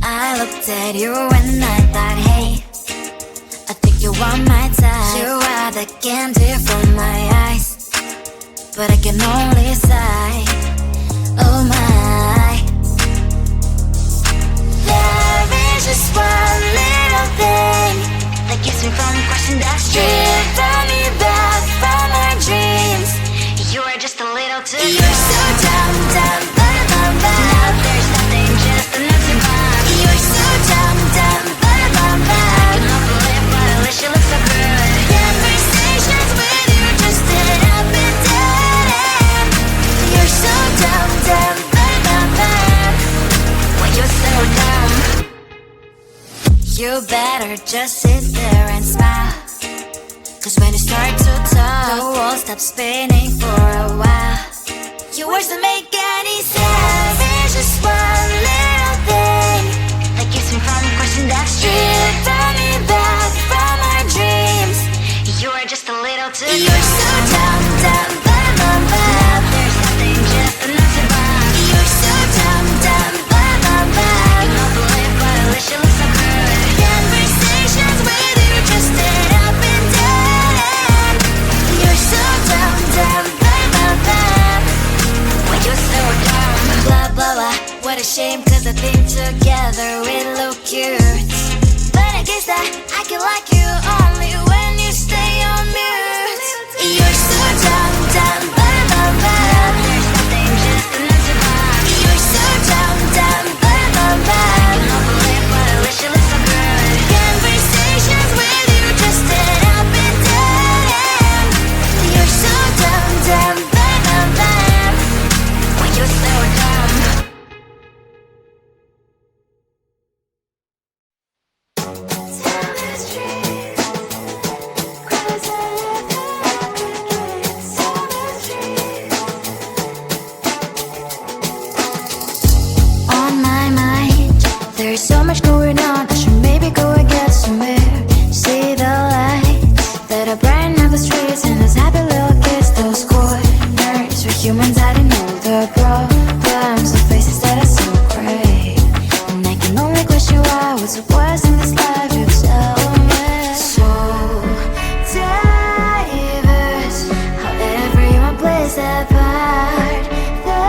I looked at you and I thought, hey, I think you are my type. You are the candy from my eyes, but I can only sigh, oh my. There is just one little thing that keeps me from crossing that street. Drive me back from my dreams. You are just a little too good. You're so dumb, dumb, bum, bum. Now there's nothing, just enough to bomb. You're so dumb, dumb, bum, bum. I can offer it, but at least you look so good. Conversations with you just end up in dead end. You're so dumb, dumb, bum, bum. When you're so dumb, you better just sit there and smile. Cause when you start to talk, the world stops spinning for a while. Your words don't make any sense. There's just one little thing that keeps me from crossing that street. Draw me back from our dreams. You are just a little too good. You're so dumb, dumb, bum, bum, bum. There's nothing, just enough to bomb. You're so dumb, dumb, bum, bum, bum. You know the life, but at least you look so good. Conversations with you just end up in dead end. You're so dumb, dumb, bum, bum, bum. When you're so dumb, blah, blah, blah. What a shame, cause I think together we look cute. But I guess that I can like you only when you stay on mute. You're so dumb, dumb, bum, bum, bum. There's nothing, just enough to bomb. You're so dumb, dumb, bum, bum, bum. You know the life, but at least you look so good. Conversations with you just end up in dead end. You're so dumb, dumb, bum, bum, bum. When you're so dumb. On my mind, there's so much going on. I should maybe go and get some air. See the lights that are brighten up the streets, and those happy little kids, those corners where humans hiding all the problems, the faces that are so great. And I can only question why, what's the worst in this life, you tell me. So diverse, how everyone plays their part. The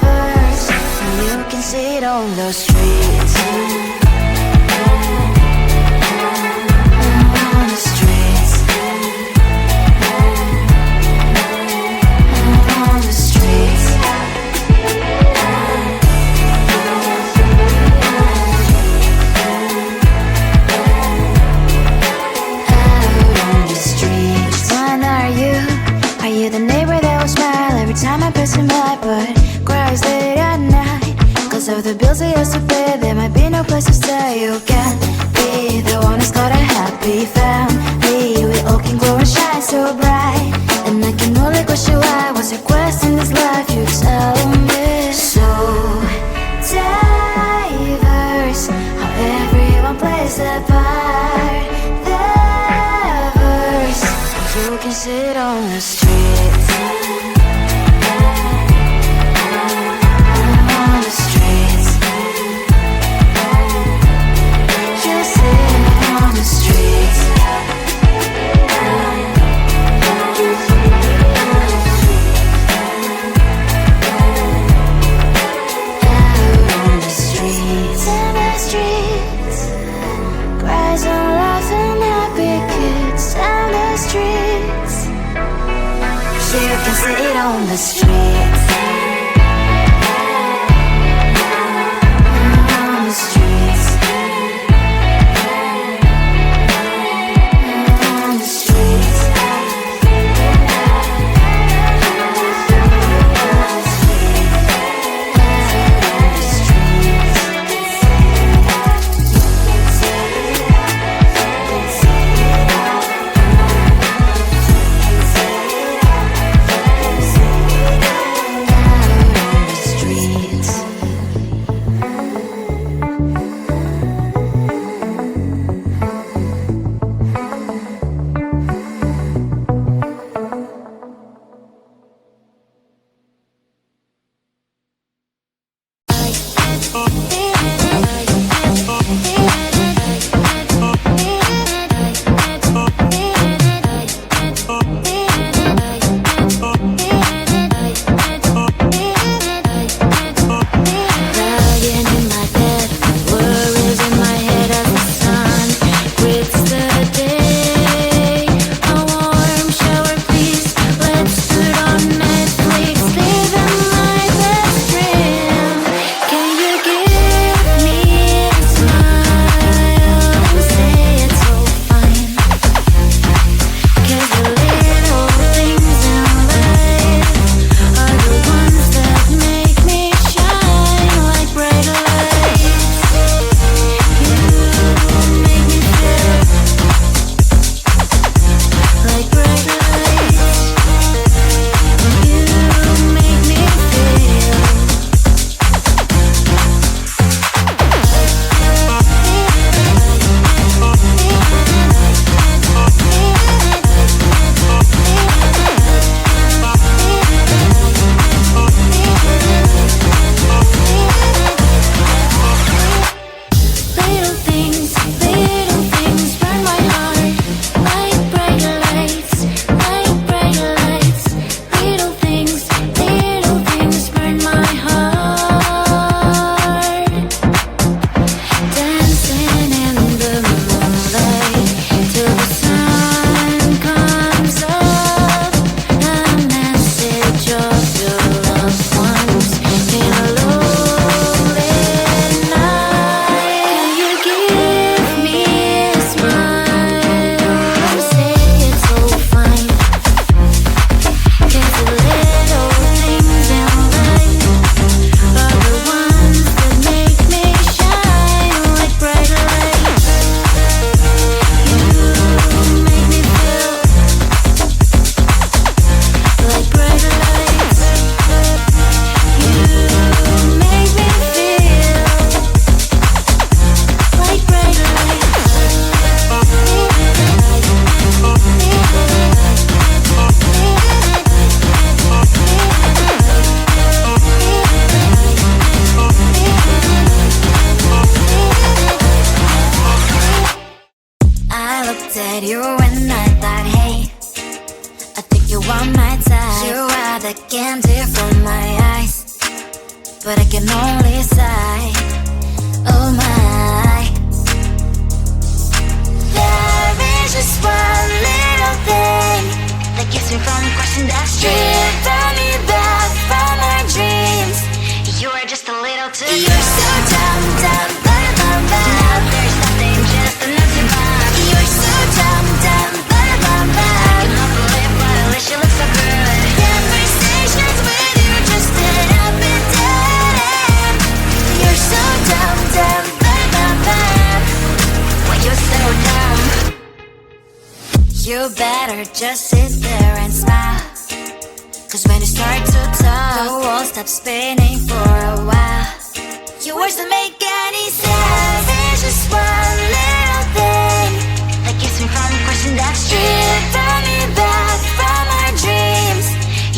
verse, and you can see it on the streets. On the streets. On the streets. Out on the streets. Which one are you? Are you the neighbor that will smile every time I pass him by, but cries late at night? Cause of the bills I used to pay, there might be no place to stay. You can be the one who's got a happy family. We all can glow and shine so bright. And I can only question why, what's your quest in this life, you tell me. So diverse, how everyone plays their part. The verse, you can sit on the streets. On the streets. You sit on the streets. Out on the streets. In the streets. Cries and laughing, happy kids. And the streets. You can sit on the streets. On the streets. On the streets. met you and I thought, hey, I think you are my type. You are the candy from my eyes, but I can only sigh, oh my. There is just one little thing that keeps me from crossing that street. Driven me back from my dreams. You are just a little too good. You're so dumb, dumb, bum, bum, bum. Now there's nothing, just enough to bomb. You're so dumb, dumb, bum, bum, bum. I cannot believe, but at least you look so good. Conversations with you just end up in dead end. You're so dumb, dumb, bum, bum, bum. Why you so dumb? You better just sit there and smile, 'cause when you start to talk, the world stops spinning for a while. Your words don't make any sense. There's just one little thing that keeps me from crossing that street. Driven me back from my dreams.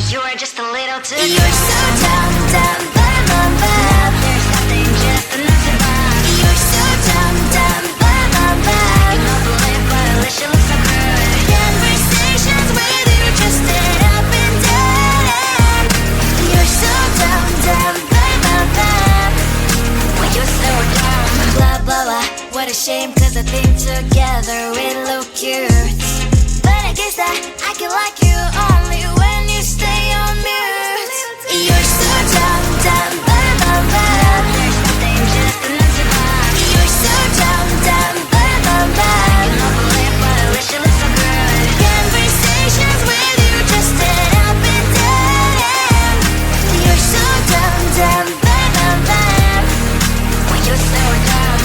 You are just a little too good. You're so dumb, dumb, bum, bum, bum. There's nothing, just enough to bomb. You're so dumb, dumb, bum, bum, bum. I cannot believe, but at least you look so good. Conversations with you just end up in dead end. You're so dumb, dumb, bum, bum, bum. Why you so dumb? Blah, blah, blah. What a shame, 'cause I think together we look cute. But I guess that I can like you only when you stay on mute. You're so dumb, dumb, bum, bum, bum. There's nothing, just enough to bomb. You're so dumb, dumb, bum, bum, bum. I cannot believe, but at least you look so good. Conversations with you just end up in dead end. You're so dumb, dumb, bum, bum, bum. Why you so dumb?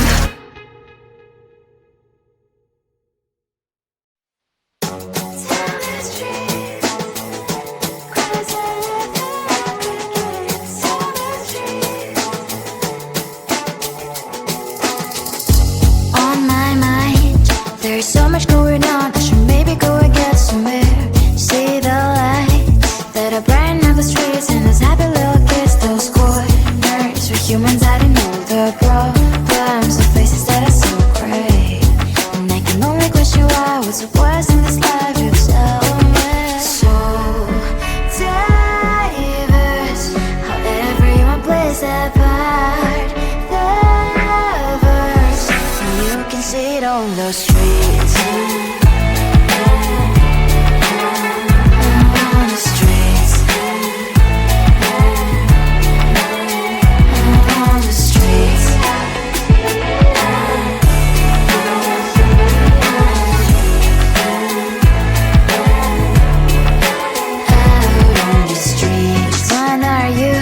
On my mind, there's so much going on. I should maybe go and get somewhere. See the lights that are brighten up the streets, and those happy little kids, those corners where humans hiding all the problems, the faces that are so gray. And I can only question why, what's the worst in this life, you tell me. So diverse, how everyone plays their part. Lovers, you can see it on the streets. On the streets. On the streets. Out on the streets. When are you?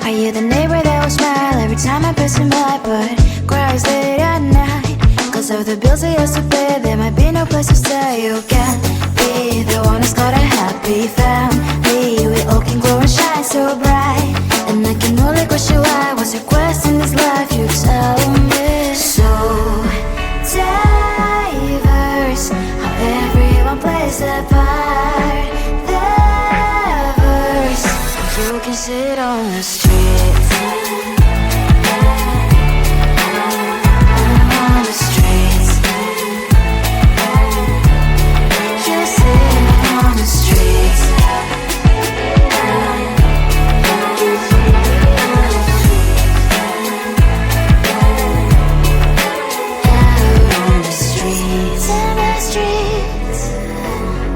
Are you the neighbor that will smile every time I pass him by, but cries late at night 'cause of the bills I used to pay? There might be no place to stay. You can't be the one who's got a happy family. We all can glow and shine so bright, and I can only question why. What's your quest in this life, you tell me. So diverse, how everyone plays their part. Lovers, you can sit on the streets. On the streets. You sit on the streets. Out on the streets. In the streets.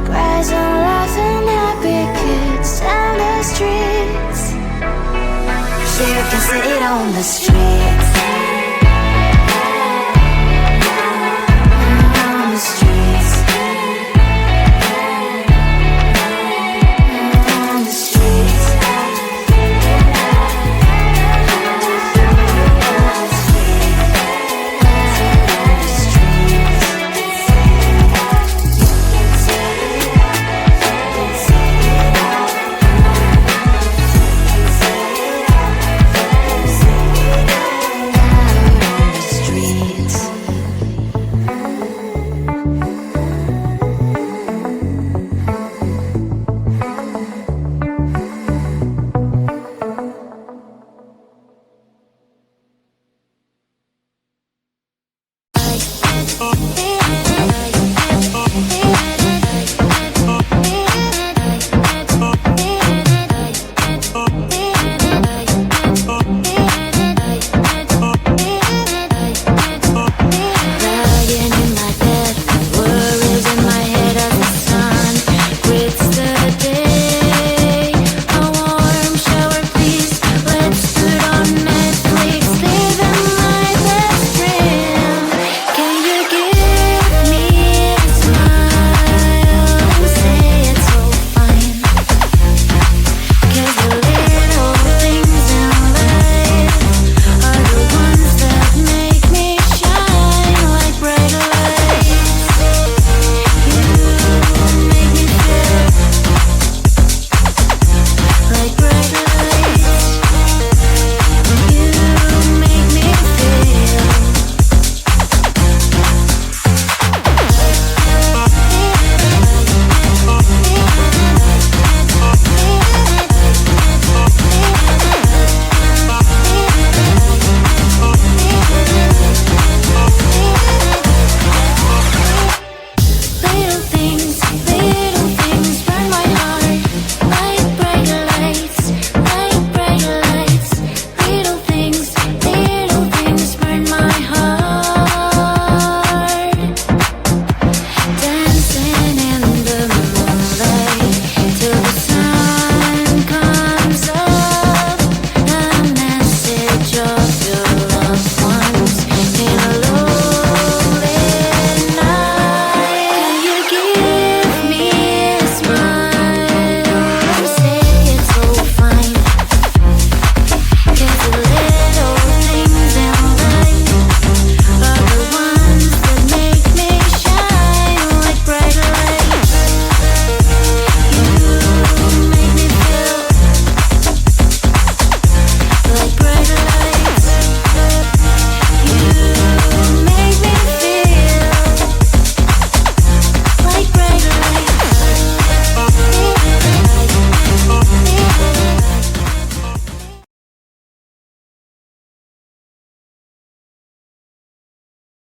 Cries and laughing, happy kids. Down the streets. You can sit on the streets. On the streets. On the streets. Like